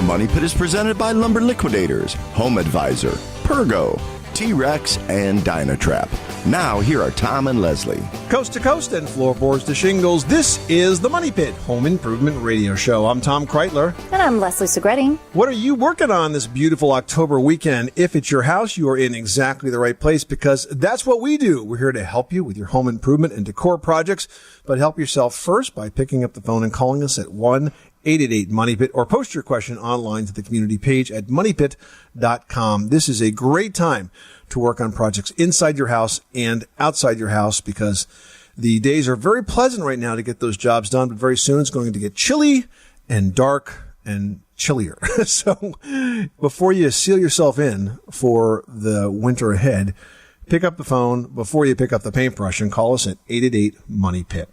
Money Pit is presented by Lumber Liquidators, Home Advisor, Pergo, T-Rex, and Dynatrap. Now, here are Tom and Leslie. Coast to coast and floorboards to shingles, this is the Money Pit Home Improvement Radio Show. I'm Tom Kreitler. And I'm Leslie Segretti. What are you working on this beautiful October weekend? If it's your house, you are in exactly the right place because that's what we do. We're here to help you with your home improvement and decor projects, but help yourself first by picking up the phone and calling us at 1-888-MONEYPIT or post your question online to the community page at moneypit.com. This is a great time to work on projects inside your house and outside your house because the days are very pleasant right now to get those jobs done, but very soon it's going to get chilly and dark and chillier. So before you seal yourself in for the winter ahead, pick up the phone before you pick up the paintbrush and call us at 888-MONEYPIT.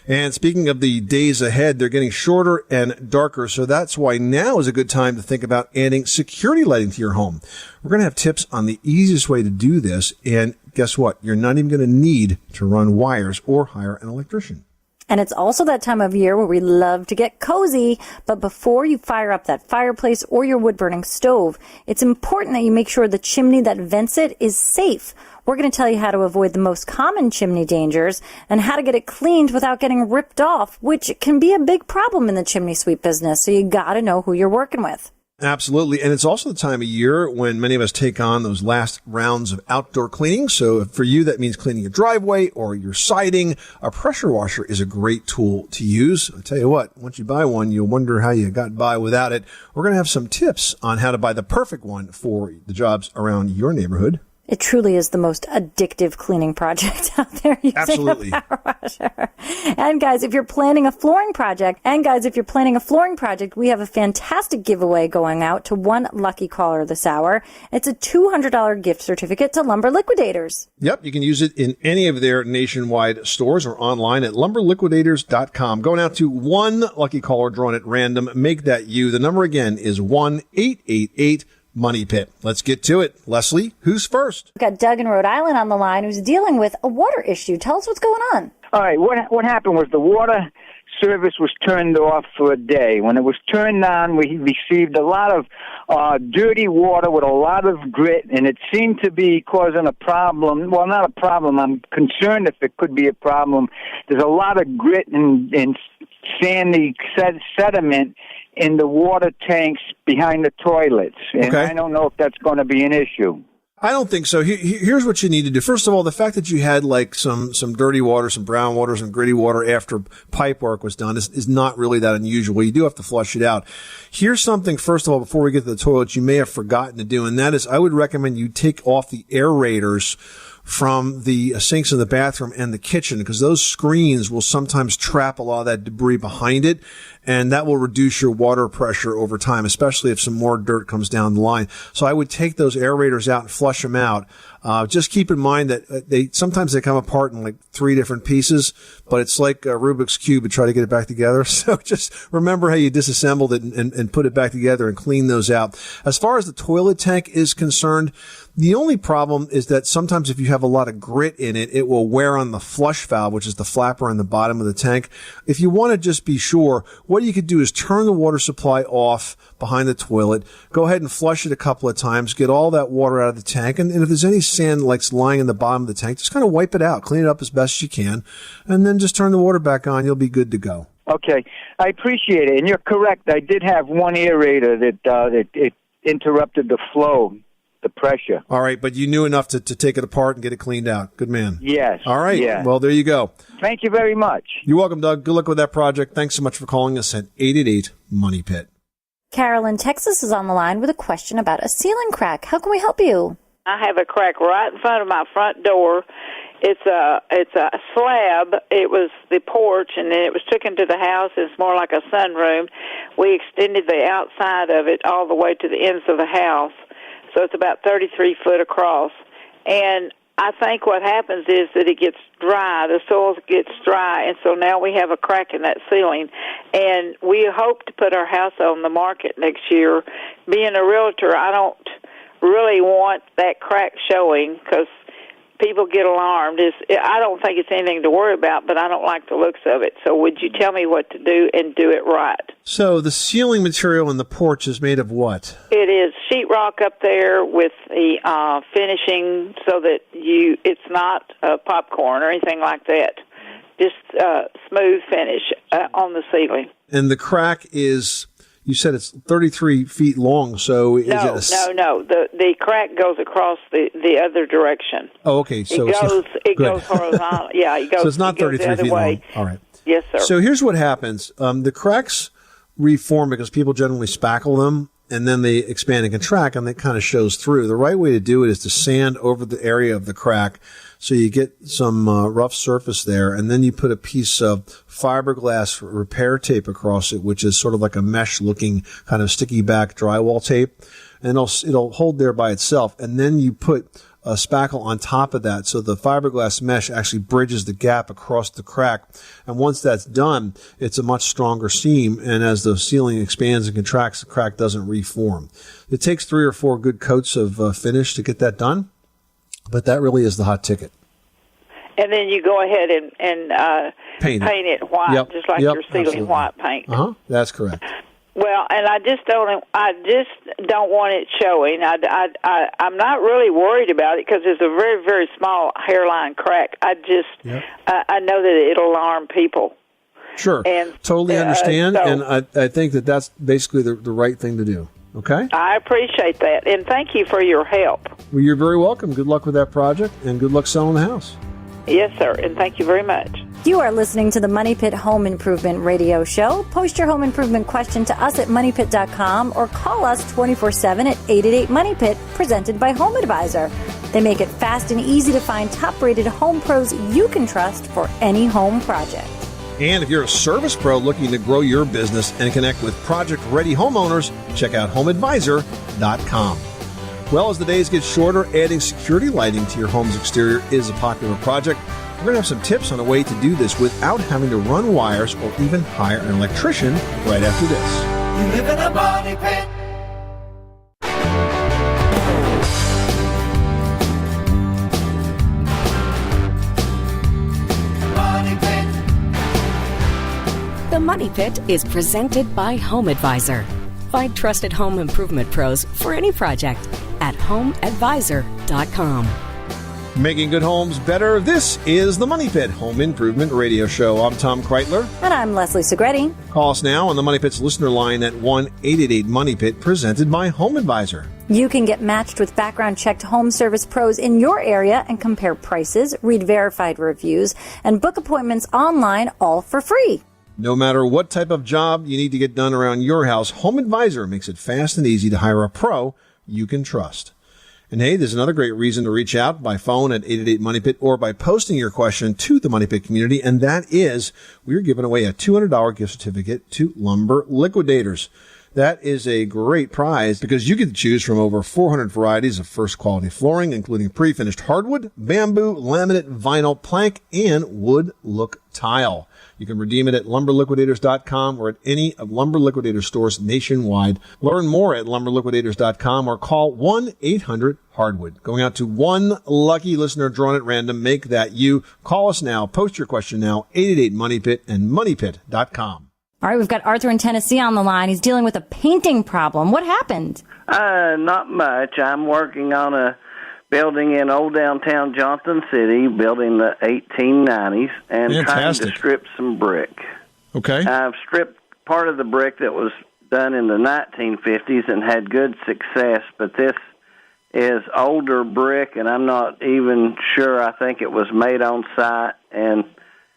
And speaking of the days ahead, they're getting shorter and darker, so that's why now is a good time to think about adding security lighting to your home. We're going to have tips on the easiest way to do this, and guess what? You're not even going to need to run wires or hire an electrician. And it's also that time of year where we love to get cozy, but before you fire up that fireplace or your wood-burning stove, it's important that you make sure the chimney that vents it is safe. We're going to tell you how to avoid the most common chimney dangers and how to get it cleaned without getting ripped off, which can be a big problem in the chimney sweep business, so you got to know who you're working with. Absolutely. And it's also the time of year when many of us take on those last rounds of outdoor cleaning. So for you, that means cleaning your driveway or your siding. A pressure washer is a great tool to use. I tell you what, once you buy one, you'll wonder how you got by without it. We're going to have some tips on how to buy the perfect one for the jobs around your neighborhood. It truly is the most addictive cleaning project out there using Absolutely. a power washer. And guys, if you're planning a flooring project, we have a fantastic giveaway going out to one lucky caller this hour. It's a $200 gift certificate to Lumber Liquidators. Yep, you can use it in any of their nationwide stores or online at lumberliquidators.com. Going out to one lucky caller drawn at random. Make that you. The number again is 1-888 Money Pit. Let's get to it. Leslie, who's first? We've got Doug in Rhode Island on the line who's dealing with a water issue. Tell us what's going on. All right, what happened was the water service was turned off for a day. When it was turned on, we received a lot of dirty water with a lot of grit, and it seemed to be causing a problem. Well, not a problem. I'm concerned if it could be a problem. There's a lot of grit and sandy sediment in the water tanks behind the toilets, and okay. I don't know if that's going to be an issue. I don't think so. Here's what you need to do. First of all, the fact that you had like some dirty water, some brown water, some gritty water after pipe work was done is not really that unusual. You do have to flush it out. Here's something, first of all, before we get to the toilet, you may have forgotten to do, and that is I would recommend you take off the aerators from the sinks in the bathroom and the kitchen because those screens will sometimes trap a lot of that debris behind it, and that will reduce your water pressure over time, especially if some more dirt comes down the line. So I would take those aerators out and flush them out. Just keep in mind that sometimes they come apart in like 3 different pieces, but it's like a Rubik's Cube to try to get it back together. So just remember how you disassembled it and put it back together and clean those out. As far as the toilet tank is concerned, the only problem is that sometimes if you have a lot of grit in it, it will wear on the flush valve, which is the flapper on the bottom of the tank. If you want to just be sure, what you could do is turn the water supply off behind the toilet, go ahead and flush it a couple of times, get all that water out of the tank, and if there's any sand like lying in the bottom of the tank, just kind of wipe it out, clean it up as best as you can, and then just turn the water back on. You'll be good to go. Okay, I appreciate it, and you're correct. I did have one aerator that it interrupted the flow, the pressure. All right, but you knew enough to take it apart and get it cleaned out. Good man. Yes. All right. Yeah. Well, there you go. Thank you very much. You're welcome, Doug. Good luck with that project. Thanks so much for calling us at 888-MONEYPIT. Carol in Texas is on the line with a question about a ceiling crack. How can we help you? I have a crack right in front of my front door. It's a slab. It was the porch, and then it was taken to the house. It's more like a sunroom. We extended the outside of it all the way to the ends of the house, so it's about 33 foot across. And I think what happens is that it gets dry, the soil gets dry, and so now we have a crack in that ceiling. And we hope to put our house on the market next year. Being a realtor, I don't really want that crack showing because people get alarmed. I don't think it's anything to worry about, but I don't like the looks of it. So would you tell me what to do and do it right? So the ceiling material in the porch is made of what? It is sheetrock up there with the finishing so that it's not popcorn or anything like that. Just smooth finish on the ceiling. And the crack is, you said it's 33 feet long, so is No. The crack goes across the other direction. Oh, okay. So it goes horizontal. Yeah, it goes. So it's not 33 feet long. All right. Yes, sir. So here's what happens. The cracks reform because people generally spackle them, and then they expand and contract, and it kind of shows through. The right way to do it is to sand over the area of the crack so you get some rough surface there, and then you put a piece of fiberglass repair tape across it, which is sort of like a mesh-looking kind of sticky back drywall tape, and it'll hold there by itself. And then you put a spackle on top of that, so the fiberglass mesh actually bridges the gap across the crack. And once that's done, it's a much stronger seam, and as the ceiling expands and contracts, the crack doesn't reform. It takes 3 or 4 good coats of finish to get that done, but that really is the hot ticket. And then you go ahead and paint it white, just like your ceiling absolutely. white paint. That's correct. Well, and I just don't want it showing. I'm not really worried about it because it's a very, very small hairline crack. I know that it'll alarm people. Sure, and totally understand, and I think that's basically the right thing to do. Okay? I appreciate that, and thank you for your help. Well, you're very welcome. Good luck with that project, and good luck selling the house. Yes, sir, and thank you very much. You are listening to the Money Pit Home Improvement Radio Show. Post your home improvement question to us at moneypit.com or call us 24/7 at 888-MONEY-PIT, presented by Home Advisor. They make it fast and easy to find top-rated home pros you can trust for any home project. And if you're a service pro looking to grow your business and connect with project-ready homeowners, check out homeadvisor.com. Well, as the days get shorter, adding security lighting to your home's exterior is a popular project. We're going to have some tips on a way to do this without having to run wires or even hire an electrician right after this. You live in a money pit. Money pit. The Money Pit is presented by Home Advisor. Find trusted home improvement pros for any project at homeadvisor.com. Making good homes better. This is the Money Pit Home Improvement Radio Show. I'm Tom Kreitler. And I'm Leslie Segretti. Call us now on the Money Pit's listener line at 1-888-MONEY-PIT, presented by Home Advisor. You can get matched with background-checked home service pros in your area and compare prices, read verified reviews, and book appointments online, all for free. No matter what type of job you need to get done around your house, Home Advisor makes it fast and easy to hire a pro you can trust. And hey, there's another great reason to reach out by phone at 888-MONEY-PIT or by posting your question to the Money Pit community, and that is, we're giving away a $200 gift certificate to Lumber Liquidators. That is a great prize because you get to choose from over 400 varieties of first quality flooring, including pre-finished hardwood, bamboo, laminate, vinyl, plank, and wood look tile. You can redeem it at lumberliquidators.com or at any of Lumber Liquidators stores nationwide. Learn more at lumberliquidators.com or call 1-800-HARDWOOD. Going out to one lucky listener drawn at random. Make that you. Call us now. Post your question now. 888-MONEY-PIT and moneypit.com. All right, we've got Arthur in Tennessee on the line. He's dealing with a painting problem. What happened? Not much. I'm working on a building in old downtown Johnson City, building the 1890s, and Fantastic. trying to strip some brick. Okay. I've stripped part of the brick that was done in the 1950s and had good success, but this is older brick, and I'm not even sure. I think it was made on site, and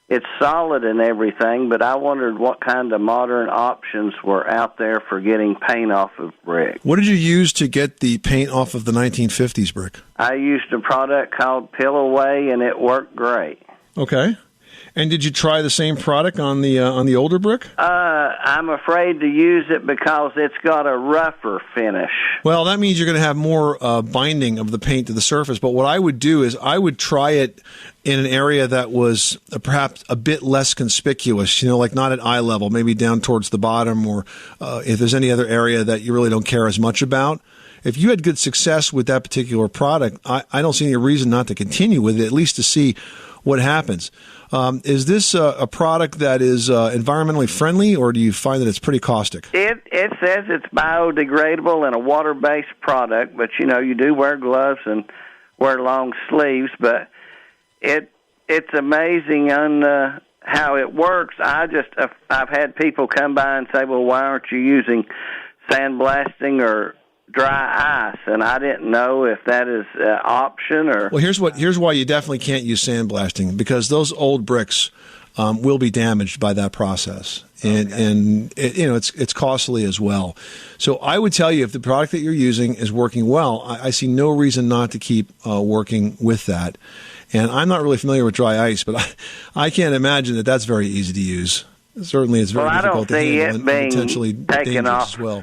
it's solid and everything, but I wondered what kind of modern options were out there for getting paint off of brick. What did you use to get the paint off of the 1950s brick? I used a product called Pillaway, and it worked great. Okay. And did you try the same product on the older brick? I'm afraid to use it because it's got a rougher finish. Well, that means you're going to have more binding of the paint to the surface. But what I would do is I would try it in an area that was perhaps a bit less conspicuous, like not at eye level, maybe down towards the bottom, or if there's any other area that you really don't care as much about. if you had good success with that particular product, I don't see any reason not to continue with it, at least to see what happens. Is this a product that is environmentally friendly, or do you find that it's pretty caustic? It says it's biodegradable and a water-based product, but you do wear gloves and wear long sleeves. But it's amazing on how it works. I've had people come by and say, "Well, why aren't you using sandblasting or dry ice?" And I didn't know if that is an option or. Well, here's why you definitely can't use sandblasting, because those old bricks will be damaged by that process, and it's costly as well. So I would tell you, if the product that you're using is working well, I see no reason not to keep working with that. And I'm not really familiar with dry ice, but I can't imagine that that's very easy to use. Certainly, it's very difficult to handle and potentially dangerous as well.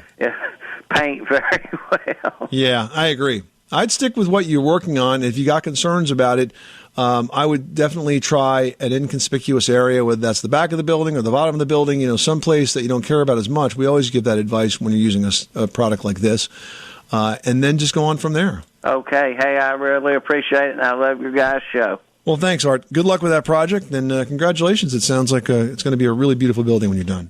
Paint very well. Yeah, I agree. I'd stick with what you're working on. If you got concerns about it, I would definitely try an inconspicuous area, whether that's the back of the building or the bottom of the building, someplace that you don't care about as much. We always give that advice when you're using a product like this, and then just go on from there. Okay. Hey, I really appreciate it, and I love your guys' show. Well, thanks, Art. Good luck with that project, and congratulations. It sounds like it's going to be a really beautiful building when you're done.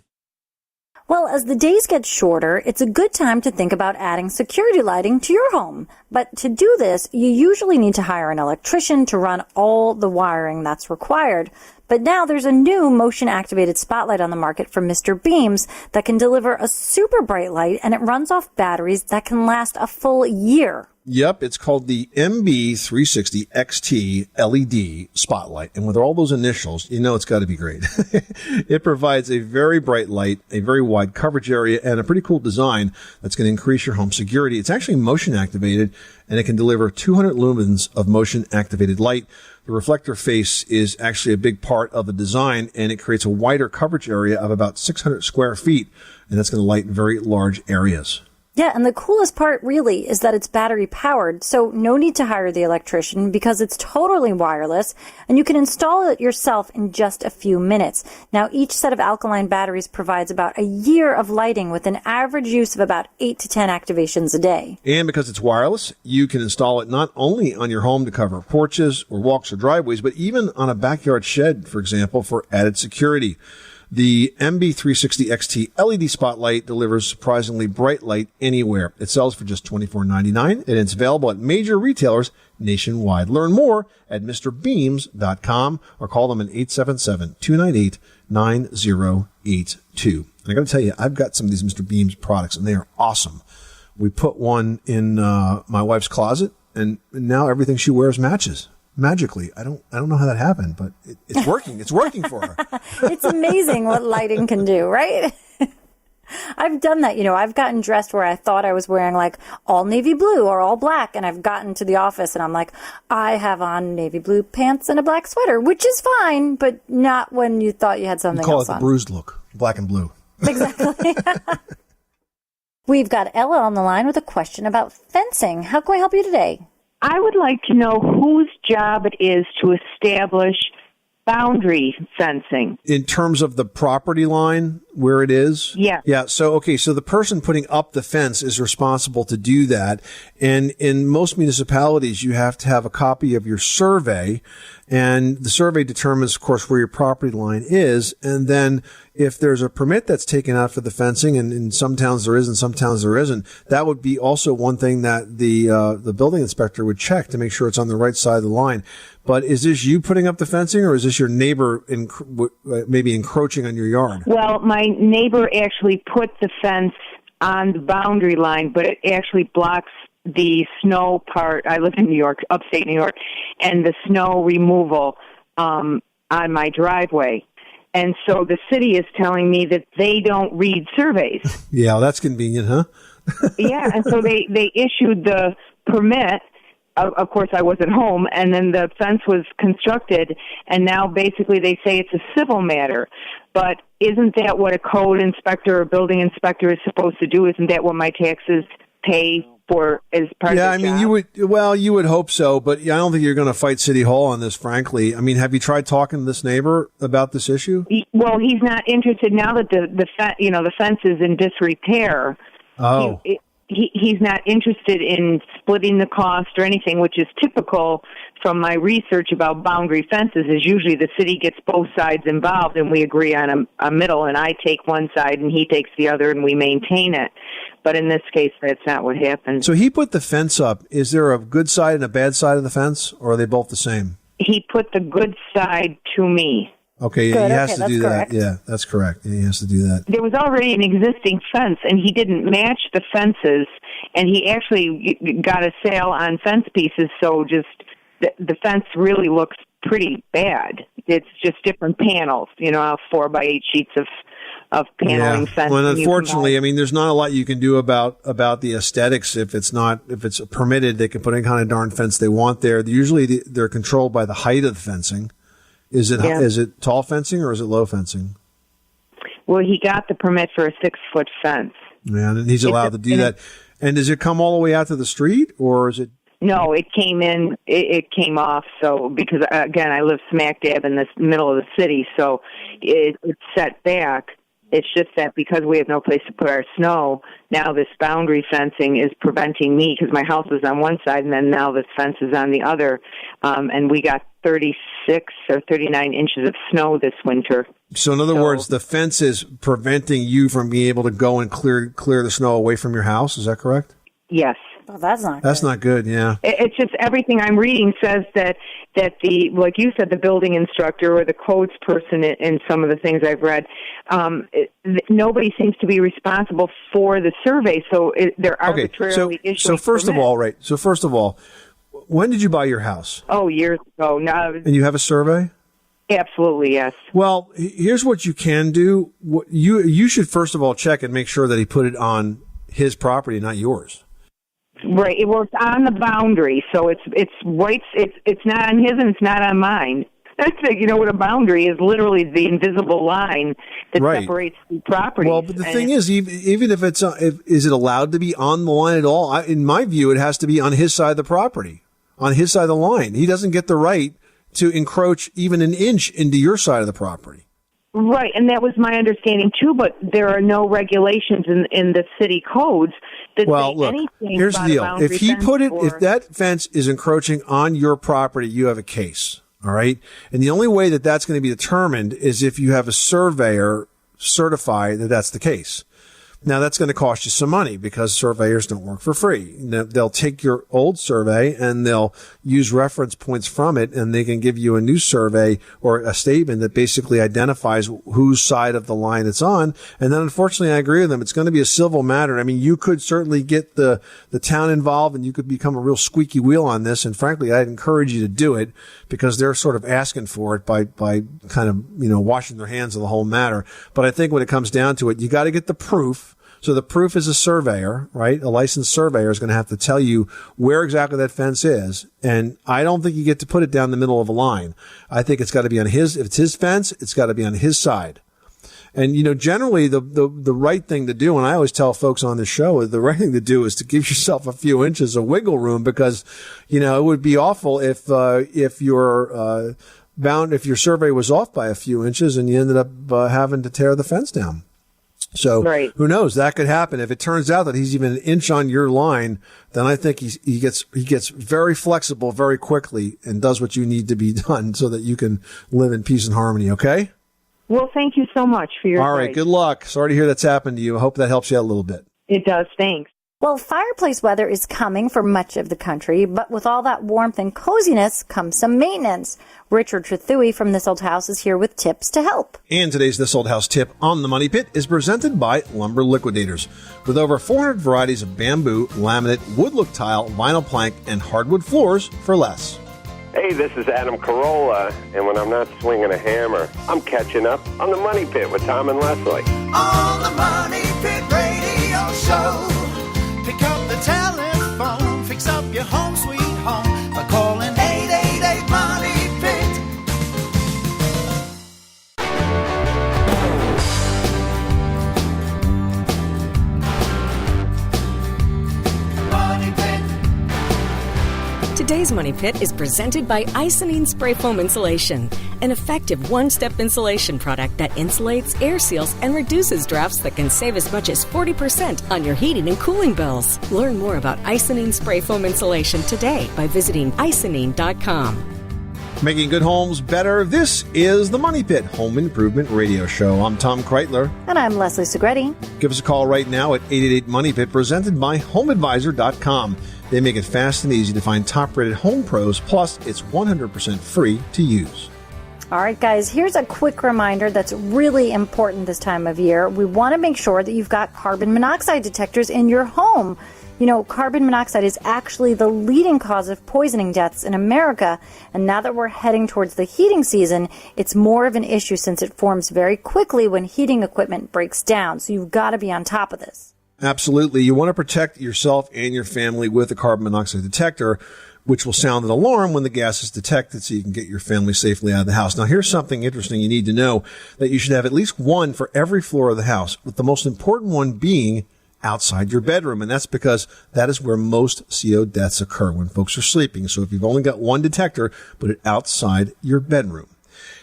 Well, as the days get shorter, it's a good time to think about adding security lighting to your home. But to do this, you usually need to hire an electrician to run all the wiring that's required. But now there's a new motion-activated spotlight on the market from Mr. Beams that can deliver a super bright light, and it runs off batteries that can last a full year. Yep, it's called the MB360 XT LED Spotlight. And with all those initials, it's got to be great. It provides a very bright light, a very wide coverage area, and a pretty cool design that's going to increase your home security. It's actually motion activated, and it can deliver 200 lumens of motion activated light. The reflector face is actually a big part of the design, and it creates a wider coverage area of about 600 square feet, and that's going to light very large areas. Yeah, and the coolest part really is that it's battery powered, so no need to hire the electrician because it's totally wireless, and you can install it yourself in just a few minutes. Now, each set of alkaline batteries provides about a year of lighting with an average use of about 8 to 10 activations a day. And because it's wireless, you can install it not only on your home to cover porches or walks or driveways, but even on a backyard shed, for example, for added security. The MB360 XT LED Spotlight delivers surprisingly bright light anywhere. It sells for just $24.99, and it's available at major retailers nationwide. Learn more at MrBeams.com or call them at 877-298-9082. And I got to tell you, I've got some of these Mr. Beams products, and they are awesome. We put one in my wife's closet, and now everything she wears matches. Magically. I don't know how that happened, but it's working. It's working for her. It's amazing what lighting can do, right? I've done that. I've gotten dressed where I thought I was wearing like all navy blue or all black, and I've gotten to the office and I'm like, I have on navy blue pants and a black sweater, which is fine, but not when you thought you had something else on. Call it the bruised look, black and blue. Exactly. We've got Ella on the line with a question about fencing. How can we help you today? I would like to know whose job it is to establish boundary fencing. In terms of the property line, where it is? Yeah. Yeah. So the person putting up the fence is responsible to do that. And in most municipalities, you have to have a copy of your survey. And the survey determines, of course, where your property line is. And then if there's a permit that's taken out for the fencing, and in some towns there is, and some towns there isn't, that would be also one thing that the building inspector would check to make sure it's on the right side of the line. But is this you putting up the fencing, or is this your neighbor maybe encroaching on your yard? Well, my neighbor actually put the fence on the boundary line, but it actually blocks the snow part. I live in New York, upstate New York, and the snow removal on my driveway. And so the city is telling me that they don't read surveys. Yeah, that's convenient, huh? Yeah, and so they issued the permit. Of course, I wasn't home, and then the fence was constructed, and now basically they say it's a civil matter. But isn't that what a code inspector or building inspector is supposed to do? Isn't that what my taxes pay for as part of the job? you would hope so, but I don't think you're going to fight City Hall on this, frankly. I mean, have you tried talking to this neighbor about this issue? Well, he's not interested now that the fence is in disrepair. Oh. he's not interested in splitting the cost or anything, which is typical from my research about boundary fences. Is usually the city gets both sides involved and we agree on a middle, and I take one side and he takes the other and we maintain it. But in this case, that's not what happened. So he put the fence up. Is there a good side and a bad side of the fence, or are they both the same? He put the good side to me. Okay, yeah, Good, he has okay, to do that's that. correct. Yeah, that's correct. Yeah, he has to do that. There was already an existing fence, and he didn't match the fences, and he actually got a sale on fence pieces, so just the fence really looks pretty bad. It's just different panels, 4x8 sheets of paneling fence. Well, and you unfortunately, can buy- there's not a lot you can do about the aesthetics. If it's permitted, they can put any kind of darn fence they want there. Usually, they're controlled by the height of the fencing. Is it tall fencing or is it low fencing? Well, he got the permit for a 6-foot fence. Yeah, and he's allowed to do that. And does it come all the way out to the street, or is it? No, it came in. It came off. So because again, I live smack dab in the middle of the city, so it's set back. It's just that because we have no place to put our snow, now this boundary fencing is preventing me, because my house is on one side and then now this fence is on the other. And we got 36 or 39 inches of snow this winter. So in other words, the fence is preventing you from being able to go and clear the snow away from your house. Is that correct? Yes. Oh, that's not That's good. not good, yeah. It's just everything I'm reading says that the, like you said, the building instructor or the codes person in some of the things I've read, nobody seems to be responsible for the survey, so they're arbitrarily issuing So first of all, when did you buy your house? Oh, years ago. Now, And you have a survey? absolutely, yes. Well, here's what you can do. You should first of all check and make sure that he put it on his property, not yours. Right. It was on the boundary, so it's right. It's not on his and it's not on mine. That's what a boundary is. Literally the invisible line that separates the property. Well, but the thing is, even if it's is it allowed to be on the line at all? In my view, it has to be on his side of the property, on his side of the line. He doesn't get the right to encroach even an inch into your side of the property. Right, and that was my understanding too. But there are no regulations in the city codes that say anything. Here's the about deal: a boundary if he fence put it, or- if that fence is encroaching on your property, you have a case. All right, and the only way that that's going to be determined is if you have a surveyor certify that that's the case. Now, that's going to cost you some money because surveyors don't work for free. They'll take your old survey and they'll use reference points from it, and they can give you a new survey or a statement that basically identifies whose side of the line it's on. And then, unfortunately, I agree with them. It's going to be a civil matter. I mean, you could certainly get the town involved and you could become a real squeaky wheel on this. And frankly, I'd encourage you to do it because they're sort of asking for it by kind of, washing their hands of the whole matter. But I think when it comes down to it, you got to get the proof. So the proof is a surveyor, right? A licensed surveyor is going to have to tell you where exactly that fence is. And I don't think you get to put it down the middle of a line. I think it's got to be on if it's his fence, it's got to be on his side. And, generally the right thing to do, and I always tell folks on the show, the right thing to do is to give yourself a few inches of wiggle room because, it would be awful if your survey was off by a few inches and you ended up having to tear the fence down. So Who knows? That could happen. If it turns out that he's even an inch on your line, then I think he gets very flexible very quickly and does what you need to be done so that you can live in peace and harmony. Okay? Well, thank you so much for your All right. advice. Good luck. Sorry to hear that's happened to you. I hope that helps you out a little bit. It does. Thanks. Well, fireplace weather is coming for much of the country, but with all that warmth and coziness comes some maintenance. Richard Trethui from This Old House is here with tips to help. And today's This Old House tip on the Money Pit is presented by Lumber Liquidators. With over 400 varieties of bamboo, laminate, wood look tile, vinyl plank, and hardwood floors for less. Hey, this is Adam Carolla, and when I'm not swinging a hammer, I'm catching up on the Money Pit with Tom and Leslie. On the Money Pit Radio Show. Pick up the telephone, fix up your home sweet home by calling 888-MONEY-PIT. Today's Money Pit is presented by Icynene Spray Foam Insulation, an effective one-step insulation product that insulates, air seals, and reduces drafts that can save as much as 40% on your heating and cooling bills. Learn more about Icynene Spray Foam Insulation today by visiting icynene.com. Making good homes better. This is the Money Pit Home Improvement Radio Show. I'm Tom Kreitler. And I'm Leslie Segretti. Give us a call right now at 888-MONEY-PIT, presented by HomeAdvisor.com. They make it fast and easy to find top-rated home pros, plus it's 100% free to use. All right, guys, here's a quick reminder that's really important this time of year. We want to make sure that you've got carbon monoxide detectors in your home. You know, carbon monoxide is actually the leading cause of poisoning deaths in America. And now that we're heading towards the heating season, it's more of an issue since it forms very quickly when heating equipment breaks down. So you've got to be on top of this. Absolutely. You want to protect yourself and your family with a carbon monoxide detector, which will sound an alarm when the gas is detected so you can get your family safely out of the house. Now, here's something interesting you need to know, that you should have at least one for every floor of the house, with the most important one being outside your bedroom. And that's because that is where most CO deaths occur, when folks are sleeping. So if you've only got one detector, put it outside your bedroom.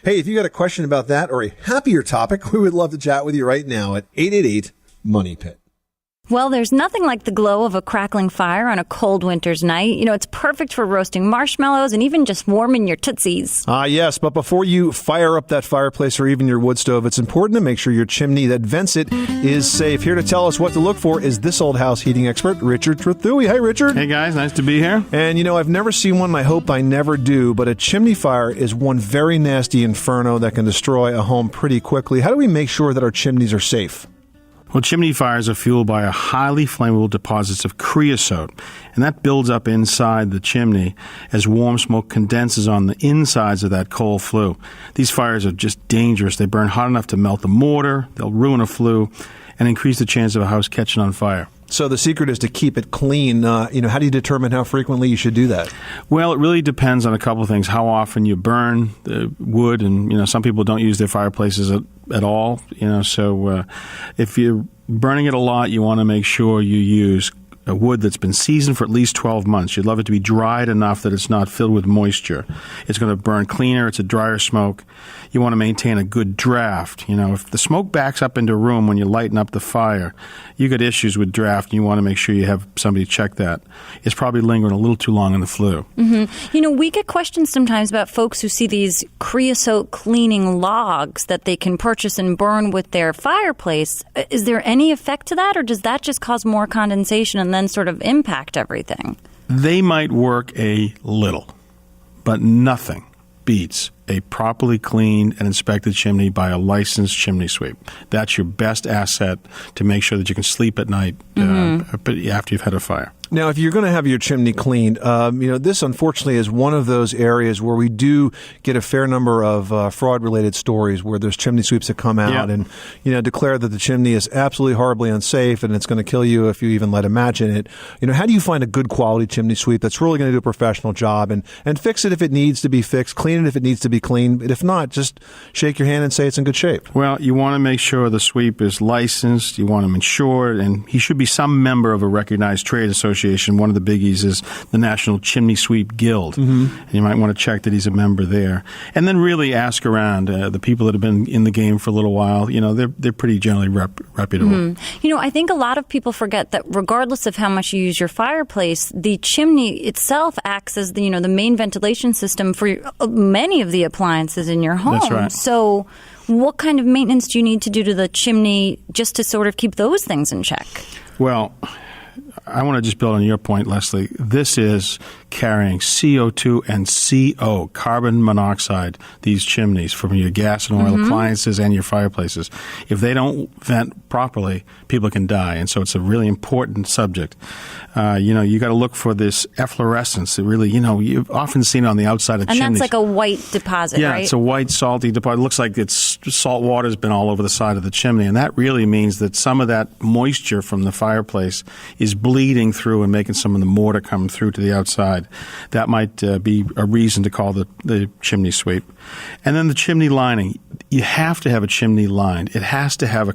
Hey, if you got a question about that or a happier topic, we would love to chat with you right now at 888-MONEY-PIT. Well, there's nothing like the glow of a crackling fire on a cold winter's night. You know, it's perfect for roasting marshmallows and even just warming your tootsies. Yes, but before you fire up that fireplace or even your wood stove, it's important to make sure your chimney that vents it is safe. Here to tell us what to look for is This Old House heating expert, Richard Trethewey. Hey, Richard. Hey, guys. Nice to be here. And, you know, I've never seen one, and I hope I never do, but a chimney fire is one very nasty inferno that can destroy a home pretty quickly. How do we make sure that our chimneys are safe? Well, chimney fires are fueled by a highly flammable deposits of creosote, and that builds up inside the chimney as warm smoke condenses on the insides of that coal flue. These fires are just dangerous. They burn hot enough to melt the mortar, they'll ruin a flue, and increase the chance of a house catching on fire. So the secret is to keep it clean. How do you determine how frequently you should do that? Well, it really depends on a couple of things. How often you burn the wood, and some people don't use their fireplaces at all. So if you're burning it a lot, you want to make sure you use a wood that's been seasoned for at least 12 months. You'd love it to be dried enough that it's not filled with moisture. It's going to burn cleaner. It's a drier smoke. You want to maintain a good draft. If the smoke backs up into a room when you lighten up the fire, you get issues with draft, and you want to make sure you have somebody check that. It's probably lingering a little too long in the flue. Mm-hmm. We get questions sometimes about folks who see these creosote cleaning logs that they can purchase and burn with their fireplace. Is there any effect to that, or does that just cause more condensation and then sort of impact everything? They might work a little, but nothing beats a properly cleaned and inspected chimney by a licensed chimney sweep. That's your best asset to make sure that you can sleep at night after you've had a fire. Now, if you're going to have your chimney cleaned, this unfortunately is one of those areas where we do get a fair number of fraud-related stories where there's chimney sweeps that come out and, declare that the chimney is absolutely horribly unsafe and it's going to kill you if you even let a match in it. How do you find a good quality chimney sweep that's really going to do a professional job and fix it if it needs to be fixed, clean it if it needs to be cleaned, but if not, just shake your hand and say it's in good shape? Well, you want to make sure the sweep is licensed, you want him insured, and he should be some member of a recognized trade association. One of the biggies is the National Chimney Sweep Guild. And you might want to check that he's a member there. And then really ask around the people that have been in the game for a little while. They're pretty generally reputable. I think a lot of people forget that regardless of how much you use your fireplace, the chimney itself acts as the main ventilation system for many of the appliances in your home. That's right. So what kind of maintenance do you need to do to the chimney just to sort of keep those things in check? Well, I want to just build on your point, Leslie. This is carrying CO2 and CO, carbon monoxide, these chimneys from your gas and oil appliances and your fireplaces. If they don't vent properly, people can die. And so it's a really important subject. You got to look for this efflorescence. It really, you've often seen it on the outside of chimneys. And that's like a white deposit, right? Yeah, it's a white, salty deposit. It looks like salt water's been all over the side of the chimney. And that really means that some of that moisture from the fireplace is bleeding through and making some of the mortar come through to the outside. That might be a reason to call the chimney sweep. And then the chimney lining. You have to have a chimney lined. It has to have a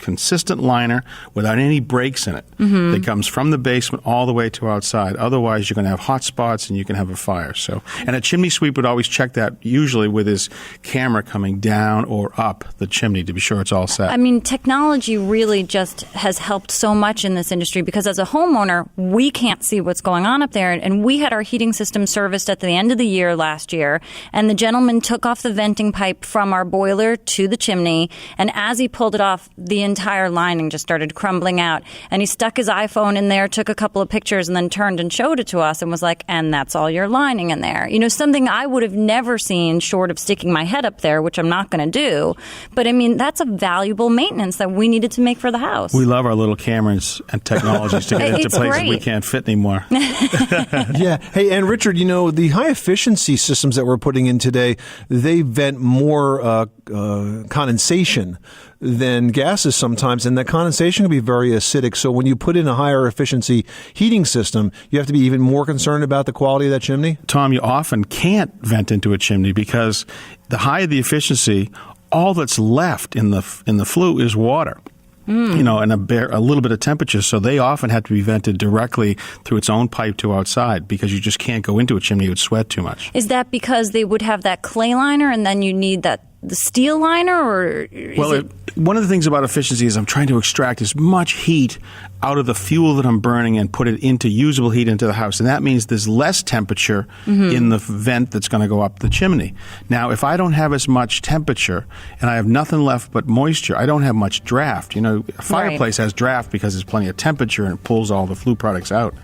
consistent liner without any breaks in it that comes from the basement all the way to outside. Otherwise, you're going to have hot spots and you can have a fire. So, and a chimney sweep would always check that, usually with his camera coming down or up the chimney to be sure it's all set. I mean, technology really just has helped so much in this industry because as a homeowner, we can't see what's going on up there. And we had our heating system serviced at the end of the year last year, and the gentleman took off the venting pipe from our boiler to the chimney, and as he pulled it off, the entire lining just started crumbling out. And he stuck his iPhone in there, took a couple of pictures, and then turned and showed it to us and was like, and that's all your lining in there. You know, something I would have never seen short of sticking my head up there, which I'm not going to do. But, I mean, that's a valuable maintenance that we needed to make for the house. We love our little cameras and technologies to get into It's places great. we can't fit anymore. Yeah. Hey, and Richard, you know, the high efficiency systems that we're putting in today, they vent more condensation than gases sometimes, and that condensation can be very acidic. So when you put in a higher efficiency heating system, you have to be even more concerned about the quality of that chimney? Tom, you often can't vent into a chimney because the higher the efficiency, all that's left in the flue is water. You know, and a little bit of temperature, so they often have to be vented directly through its own pipe to outside because you just can't go into a chimney; it would sweat too much. Is that because they would have that clay liner and then you need the steel liner, or one of the things about efficiency is I'm trying to extract as much heat out of the fuel that I'm burning and put it into usable heat into the house. And that means there's less temperature in the vent that's going to go up the chimney. Now, if I don't have as much temperature and I have nothing left but moisture, I don't have much draft. You know, a fireplace has draft because there's plenty of temperature and it pulls all the flue products out.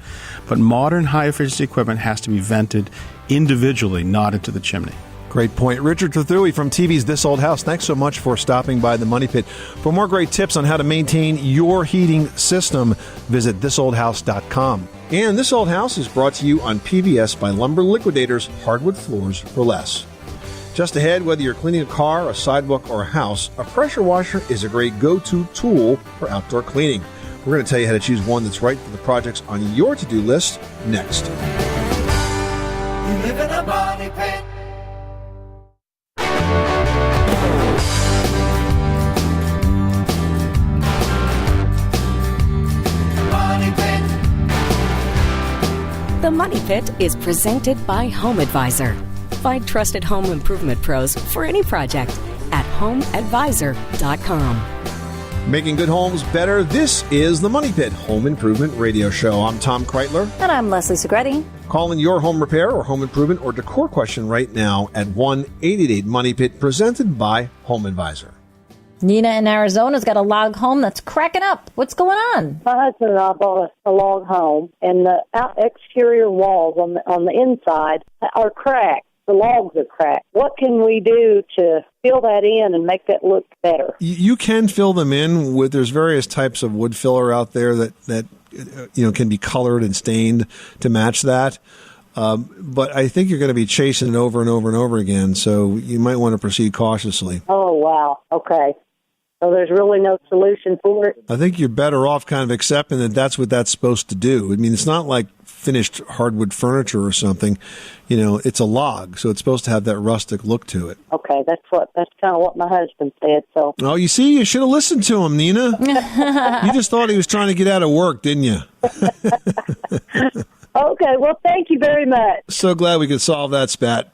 But modern high-efficiency equipment has to be vented individually, not into the chimney. Great point. Richard Trethewey from TV's This Old House. Thanks so much for stopping by the Money Pit. For more great tips on how to maintain your heating system, visit thisoldhouse.com. And This Old House is brought to you on PBS by Lumber Liquidators, hardwood floors for less. Just ahead, whether you're cleaning a car, a sidewalk, or a house, a pressure washer is a great go-to tool for outdoor cleaning. We're going to tell you how to choose one that's right for the projects on your to-do list next. You live in a money pit. The Money Pit is presented by Home Advisor. Find trusted home improvement pros for any project at homeadvisor.com. Making good homes better. This is the Money Pit Home Improvement Radio Show. I'm Tom Kreitler. And I'm Leslie Segretti. Call in your home repair or home improvement or decor question right now at 1-888-MONEY-PIT, presented by Home Advisor. Nina in Arizona's got a log home that's cracking up. What's going on? My husband and I bought a log home, and the exterior walls on the inside are cracked. The logs are cracked. What can we do to fill that in and make that look better? You can fill them in with, there's various types of wood filler out there that can be colored and stained to match that. But I think you're going to be chasing it over and over and over again, so you might want to proceed cautiously. Oh, wow. Okay. So there's really no solution for it? I think you're better off kind of accepting that that's what that's supposed to do. I mean, it's not like finished hardwood furniture or something. You know, it's a log, so it's supposed to have that rustic look to it. Okay, that's kind of what my husband said. So. Oh, you see, you should have listened to him, Nina. You just thought he was trying to get out of work, didn't you? Okay, well, thank you very much. So glad we could solve that spat.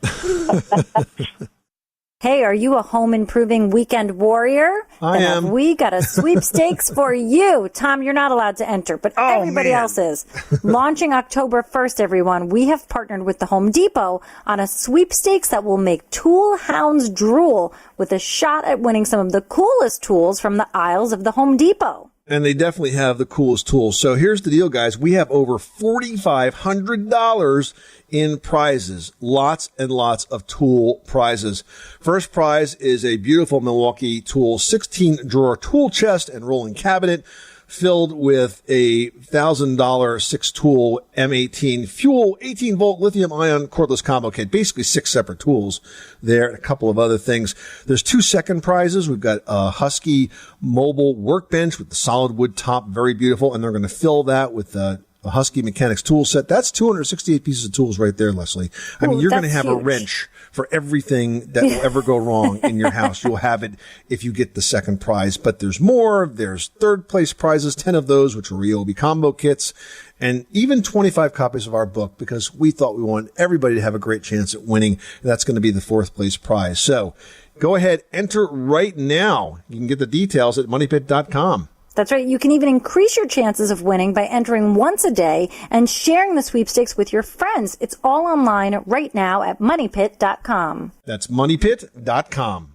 Hey, are you a home improving weekend warrior? I am. We got a sweepstakes for you. Tom, you're not allowed to enter, but everybody else is. Launching October 1st, everyone, we have partnered with the Home Depot on a sweepstakes that will make tool hounds drool with a shot at winning some of the coolest tools from the aisles of the Home Depot. And they definitely have the coolest tools. So here's the deal, guys. We have over $4,500 in prizes. Lots and lots of tool prizes. First prize is a beautiful Milwaukee Tool 16-drawer tool chest and rolling cabinet filled with a $1,000 6-tool M18 fuel 18-volt lithium-ion cordless combo kit. Basically 6 separate tools there and a couple of other things. There's 2 second prizes. We've got a Husky mobile workbench with the solid wood top, very beautiful, and they're going to fill that with a Husky Mechanics tool set. That's 268 pieces of tools right there, Leslie. I mean, you're going to have a wrench for everything that will ever go wrong in your house. You'll have it if you get the second prize. But there's more. There's third place prizes, 10 of those, which are Ryobi combo kits, and even 25 copies of our book, because we thought we wanted everybody to have a great chance at winning. And that's going to be the fourth place prize. So go ahead, enter right now. You can get the details at moneypit.com. That's right. You can even increase your chances of winning by entering once a day and sharing the sweepstakes with your friends. It's all online right now at moneypit.com. That's moneypit.com.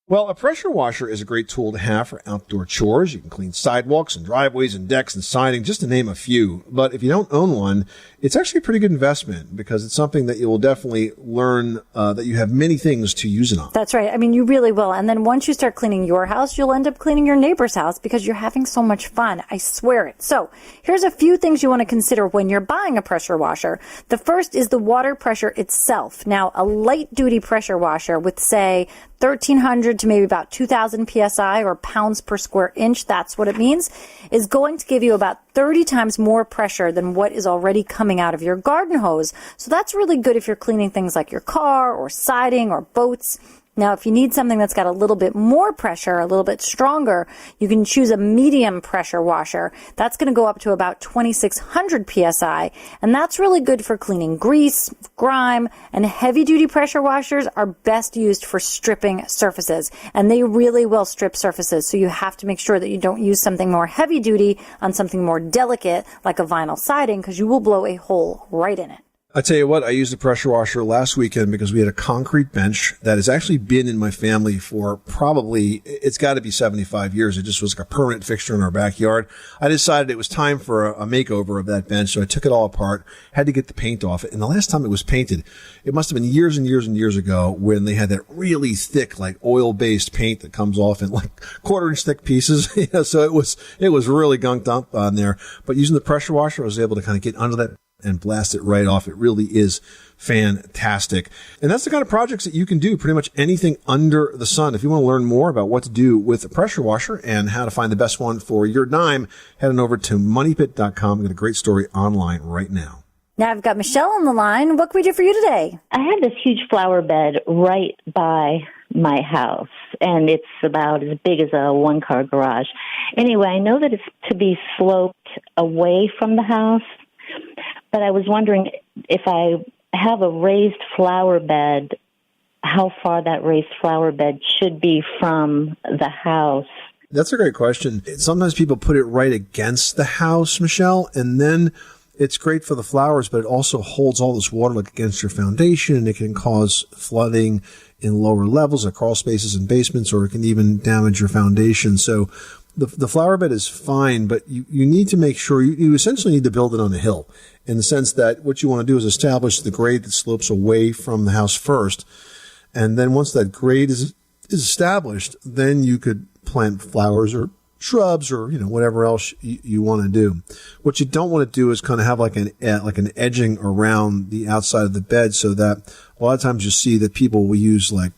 Well, a pressure washer is a great tool to have for outdoor chores. You can clean sidewalks and driveways and decks and siding, just to name a few. But if you don't own one, it's actually a pretty good investment because it's something that you will definitely learn that you have many things to use it on. That's right. I mean, you really will. And then once you start cleaning your house, you'll end up cleaning your neighbor's house because you're having so much fun. I swear it. So here's a few things you want to consider when you're buying a pressure washer. The first is the water pressure itself. Now, a light-duty pressure washer with, say, 1,300 to maybe about 2,000 PSI or pounds per square inch, that's what it means, is going to give you about 30 times more pressure than what is already coming out of your garden hose. So that's really good if you're cleaning things like your car or siding or boats. Now, if you need something that's got a little bit more pressure, a little bit stronger, you can choose a medium pressure washer. That's going to go up to about 2,600 PSI, and that's really good for cleaning grease, grime, and heavy-duty pressure washers are best used for stripping surfaces, and they really will strip surfaces, so you have to make sure that you don't use something more heavy-duty on something more delicate, like a vinyl siding, because you will blow a hole right in it. I tell you what, I used a pressure washer last weekend because we had a concrete bench that has actually been in my family for probably, it's got to be 75 years. It just was like a permanent fixture in our backyard. I decided it was time for a makeover of that bench, so I took it all apart, had to get the paint off it. And the last time it was painted, it must have been years and years and years ago when they had that really thick, like oil-based paint that comes off in like quarter-inch thick pieces. So it was really gunked up on there. But using the pressure washer, I was able to kind of get under that and blast it right off. It really is fantastic. And that's the kind of projects that you can do, pretty much anything under the sun. If you want to learn more about what to do with a pressure washer and how to find the best one for your dime, head on over to moneypit.com. We've got a great story online right now. Now I've got Michelle on the line. What can we do for you today? I have this huge flower bed right by my house, and it's about as big as a one-car garage. Anyway, I know that it's to be sloped away from the house, but I was wondering if I have a raised flower bed, how far that raised flower bed should be from the house. That's a great question. Sometimes people put it right against the house, Michelle, and then it's great for the flowers, but it also holds all this water like against your foundation, and it can cause flooding in lower levels, like crawl spaces and basements, or it can even damage your foundation. So the flower bed is fine, but you need to make sure you essentially need to build it on a hill, in the sense that what you want to do is establish the grade that slopes away from the house first. And then once that grade is established, then you could plant flowers or shrubs or, whatever else you want to do. What you don't want to do is kind of have like an edging around the outside of the bed, so that a lot of times you see that people will use like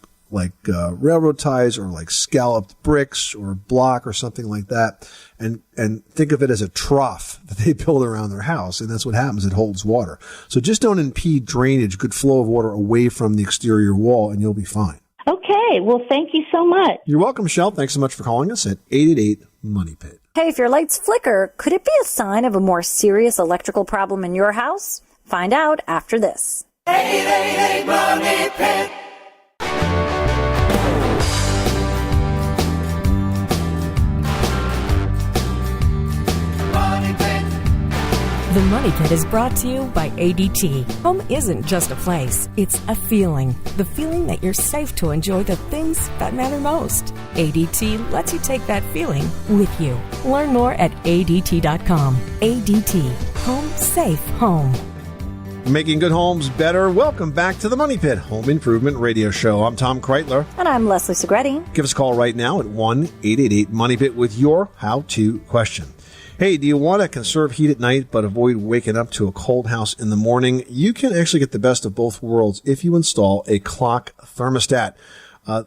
railroad ties or like scalloped bricks or block or something like that, and think of it as a trough that they build around their house, and that's what happens. It holds water. So just don't impede drainage, good flow of water away from the exterior wall, and you'll be fine. Okay, well, thank you so much. You're welcome, Michelle. Thanks so much for calling us at 888-MONEY-PIT. Hey, if your lights flicker, could it be a sign of a more serious electrical problem in your house? Find out after this. 888-MONEY-PIT. The Money Pit is brought to you by ADT. Home isn't just a place, it's a feeling. The feeling that you're safe to enjoy the things that matter most. ADT lets you take that feeling with you. Learn more at ADT.com. ADT. Home safe home. Making good homes better. Welcome back to the Money Pit Home Improvement Radio Show. I'm Tom Kreitler. And I'm Leslie Segretti. Give us a call right now at 1-888-MONEY-PIT with your how-to question. Hey, do you want to conserve heat at night but avoid waking up to a cold house in the morning? You can actually get the best of both worlds if you install a clock thermostat.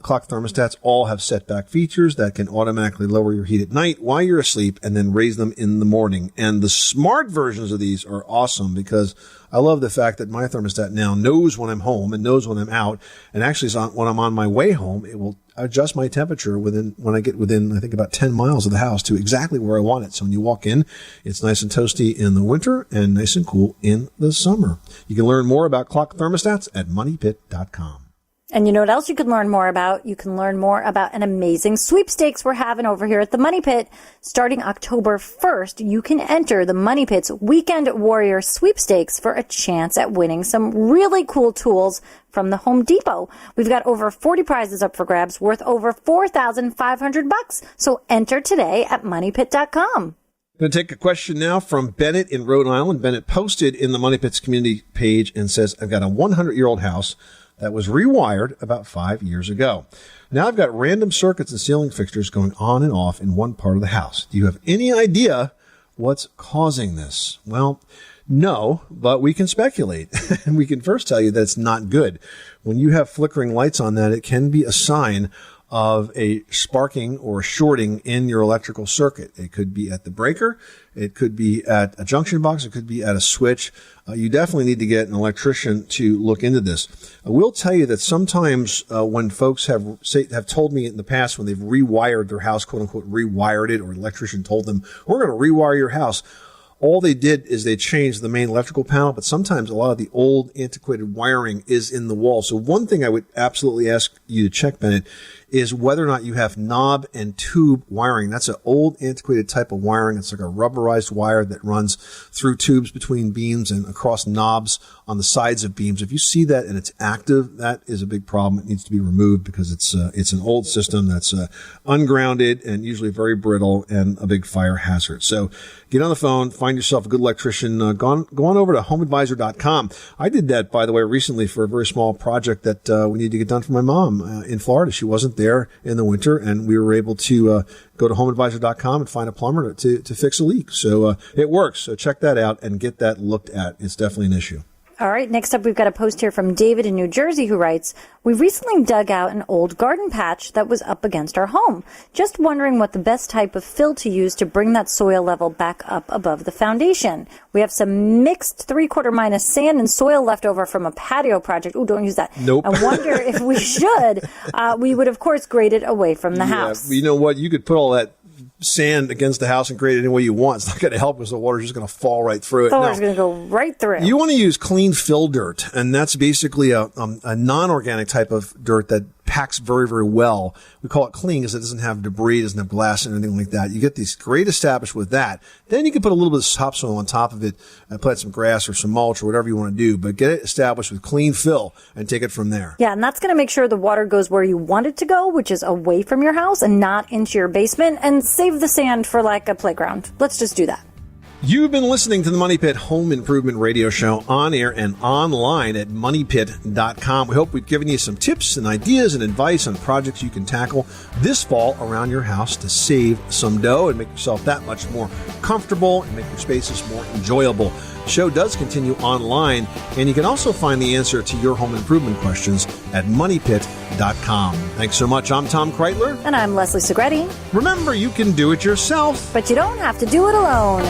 Clock thermostats all have setback features that can automatically lower your heat at night while you're asleep and then raise them in the morning. And the smart versions of these are awesome because I love the fact that my thermostat now knows when I'm home and knows when I'm out. And actually, when I'm on my way home, it will adjust my temperature when I get within, I think, about 10 miles of the house to exactly where I want it. So when you walk in, it's nice and toasty in the winter and nice and cool in the summer. You can learn more about clock thermostats at moneypit.com. And you know what else you can learn more about? You can learn more about an amazing sweepstakes we're having over here at the Money Pit. Starting October 1st, you can enter the Money Pit's Weekend Warrior Sweepstakes for a chance at winning some really cool tools from the Home Depot. We've got over 40 prizes up for grabs worth over $4,500. So enter today at moneypit.com. I'm going to take a question now from Bennett in Rhode Island. Bennett posted in the Money Pit's community page and says, I've got a 100-year-old house that was rewired about 5 years ago. Now I've got random circuits and ceiling fixtures going on and off in one part of the house. Do you have any idea what's causing this? Well, no, but we can speculate. And we can first tell you that it's not good. When you have flickering lights on that, it can be a sign of a sparking or shorting in your electrical circuit. It could be at the breaker. It could be at a junction box. It could be at a switch. You definitely need to get an electrician to look into this. I will tell you that sometimes when folks have told me in the past when they've rewired their house, quote unquote, rewired it, or an electrician told them, we're going to rewire your house. All they did is they changed the main electrical panel, but sometimes a lot of the old antiquated wiring is in the wall. So one thing I would absolutely ask you to check, Bennett, is whether or not you have knob and tube wiring. That's an old antiquated type of wiring. It's like a rubberized wire that runs through tubes between beams and across knobs on the sides of beams. If you see that and it's active, that is a big problem. It needs to be removed because it's an old system that's ungrounded and usually very brittle and a big fire hazard. So get on the phone, find yourself a good electrician. Go on over to homeadvisor.com. I did that, by the way, recently for a very small project that we needed to get done for my mom in Florida. She wasn't there in the winter, and we were able to go to homeadvisor.com and find a plumber to fix a leak. So it works. So check that out and get that looked at. It's definitely an issue. All right, next up, we've got a post here from David in New Jersey who writes, we recently dug out an old garden patch that was up against our home. Just wondering what the best type of fill to use to bring that soil level back up above the foundation. We have some mixed 3/4 minus sand and soil left over from a patio project. Oh, don't use that. Nope. I wonder if we should. We would, of course, grade it away from the house. You know what? You could put all that sand against the house and grade it any way you want. It's not going to help because the water's just going to fall right through it. The water's going to go right through it. You want to use clean fill dirt, and that's basically a non-organic type of dirt that packs very, very well. We call it clean because it doesn't have debris, doesn't have glass and anything like that. You get these great established with that. Then you can put a little bit of topsoil on top of it and plant some grass or some mulch or whatever you want to do. But get it established with clean fill and take it from there. Yeah, and that's going to make sure the water goes where you want it to go, which is away from your house and not into your basement, and save the sand for like a playground. Let's just do that. You've been listening to the Money Pit Home Improvement Radio Show on air and online at moneypit.com. We hope we've given you some tips and ideas and advice on projects you can tackle this fall around your house to save some dough and make yourself that much more comfortable and make your spaces more enjoyable. The show does continue online, and you can also find the answer to your home improvement questions at moneypit.com. Thanks so much. I'm Tom Kreitler. And I'm Leslie Segretti. Remember, you can do it yourself, but you don't have to do it alone.